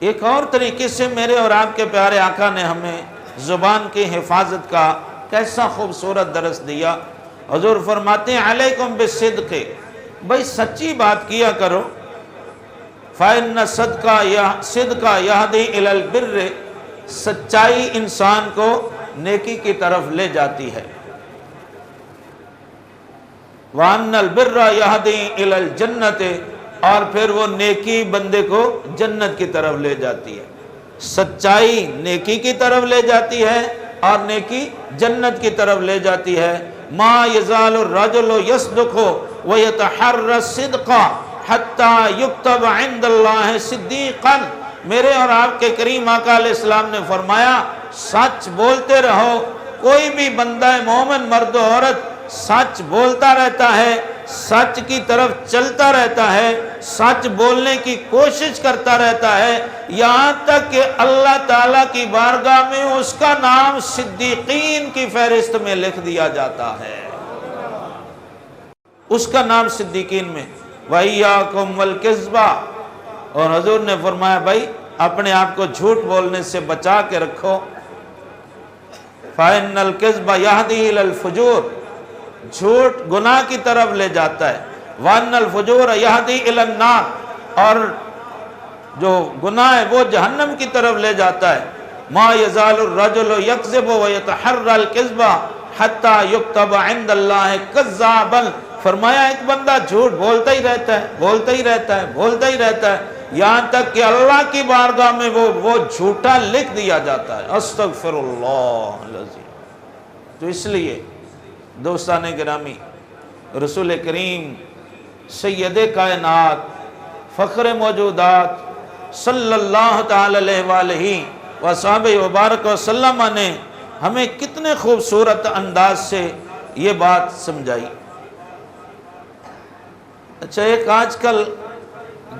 ایک اور طریقے سے میرے اور آپ کے پیارے آقا نے ہمیں زبان کی حفاظت کا کیسا خوبصورت درس دیا۔ حضور فرماتے ہیں علیکم بالصدق، بھائی سچی بات کیا کرو، فإن صدق یہدی الی البر، سچائی انسان کو نیکی کی طرف لے جاتی ہے، وَأَنَّ الْبِرَّ يَهْدِي إِلَى الْجَنَّةِ، اور پھر وہ نیکی بندے کو جنت کی طرف لے جاتی ہے۔ سچائی نیکی کی طرف لے جاتی ہے اور نیکی جنت کی طرف لے جاتی ہے۔ مَا يَزَالُ الرَّجُلُ يَصْدُقُ وَيَتَحَرَّ الصِّدْقَ حَتَّى يُكْتَبَ عِنْدَ اللَّهِ صِدِّيقًا، میرے اور آپ کے کریم آقا علیہ السلام نے فرمایا سچ بولتے رہو۔ کوئی بھی بندہ مومن مرد و عورت سچ بولتا رہتا ہے، سچ کی طرف چلتا رہتا ہے، سچ بولنے کی کوشش کرتا رہتا ہے، یہاں تک کہ اللہ تعالیٰ کی بارگاہ میں اس کا نام صدیقین کی فہرست میں لکھ دیا جاتا ہے، اس کا نام صدیقین میں۔ وَإِيَّاكُمْ وَالْكِذْبَ، اور حضور نے فرمایا بھائی اپنے آپ کو جھوٹ بولنے سے بچا کے رکھو۔ فَإِنَّ الْكِذْبَ يَهْدِي إِلَى الْفُجُورِ، جھوٹ گناہ کی طرف لے جاتا ہے۔ وَأَنَّ الْفُجُورَ يَهْدِي إِلَى النَّارِ، اور جو گناہ ہے وہ جہنم کی طرف لے جاتا ہے۔ مَا يَزَالُ الرَّجُلُ يَكْذِبُ وَيَتَحَرَّى الْكِذْبَ حَتَّى يُكْتَبَ عِنْدَ اللَّهِ كَذَّابًا، فرمایا ایک بندہ جھوٹ بولتا ہی رہتا ہے، بولتا ہی رہتا ہے، بولتا ہی رہتا ہے، یہاں تک کہ اللہ کی بارگاہ میں وہ جھوٹا لکھ دیا جاتا ہے۔ استغفر اللہ العظیم۔ تو اس لیے دوستان گرامی، رسول کریم سید کائنات فخر موجودات صلی اللہ تعالی علیہ وآلہ وصحبہ وبارک وسلم نے ہمیں کتنے خوبصورت انداز سے یہ بات سمجھائی۔ اچھا، ایک آج کل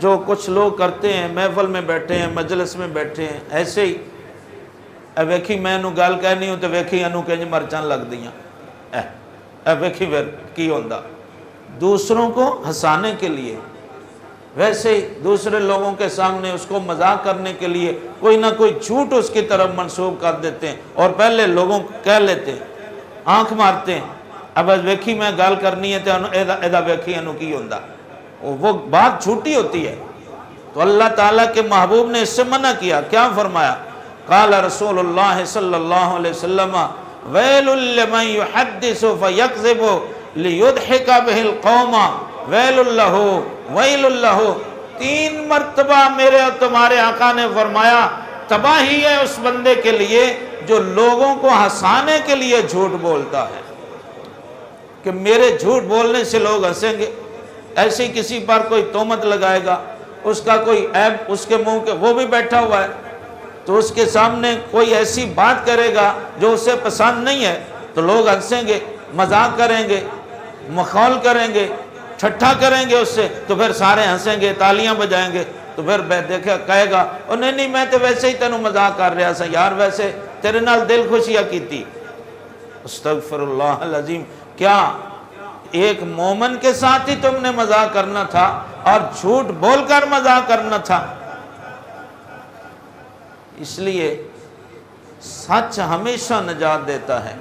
جو کچھ لوگ کرتے ہیں، محفل میں بیٹھے ہیں، مجلس میں بیٹھے ہیں، ایسے ہی ویکھی میں انہوں گال کہنی ہوں تو ویکھی انہوں کہیں مرچان لگ دیاں، ویکھی پھر کی ہوندہ، دوسروں کو ہنسانے کے لیے، ویسے ہی دوسرے لوگوں کے سامنے اس کو مذاق کرنے کے لیے کوئی نہ کوئی جھوٹ اس کی طرف منسوب کر دیتے ہیں، اور پہلے لوگوں کو کہہ لیتے ہیں، آنکھ مارتے ہیں، اب ویکھی میں گال کرنی ہے تو ایدہ ویکھی انہوں کی ہوندہ، وہ بات جھوٹی ہوتی ہے۔ تو اللہ تعالیٰ کے محبوب نے اس سے منع کیا، کیا فرمایا؟ قال رسول اللہ صلی اللہ علیہ وسلم ویل لمن یحدث فیکذب لیضحک بہ القوم ویل اللہ ویل اللہ، 3 مرتبہ میرے اور تمہارے آقا نے فرمایا تباہی ہے اس بندے کے لیے جو لوگوں کو ہنسانے کے لیے جھوٹ بولتا ہے، کہ میرے جھوٹ بولنے سے لوگ ہنسیں گے، ایسی کسی پر کوئی تہمت لگائے گا، اس کا کوئی عیب اس کے منہ کے، وہ بھی بیٹھا ہوا ہے تو اس کے سامنے کوئی ایسی بات کرے گا جو اسے پسند نہیں ہے تو لوگ ہنسیں گے، مذاق کریں گے، مخول کریں گے، ٹھٹھا کریں گے اس سے، تو پھر سارے ہنسیں گے، تالیاں بجائیں گے، تو پھر دیکھا کہے گا اور نہیں میں تو ویسے ہی تینوں مذاق کر رہا سا یار، ویسے تیرے نال دل خوشیاں کی تھی۔ استغفر اللہ العظیم، کیا ایک مومن کے ساتھ ہی تم نے مذاق کرنا تھا اور جھوٹ بول کر مذاق کرنا تھا؟ اس لیے سچ ہمیشہ نجات دیتا ہے۔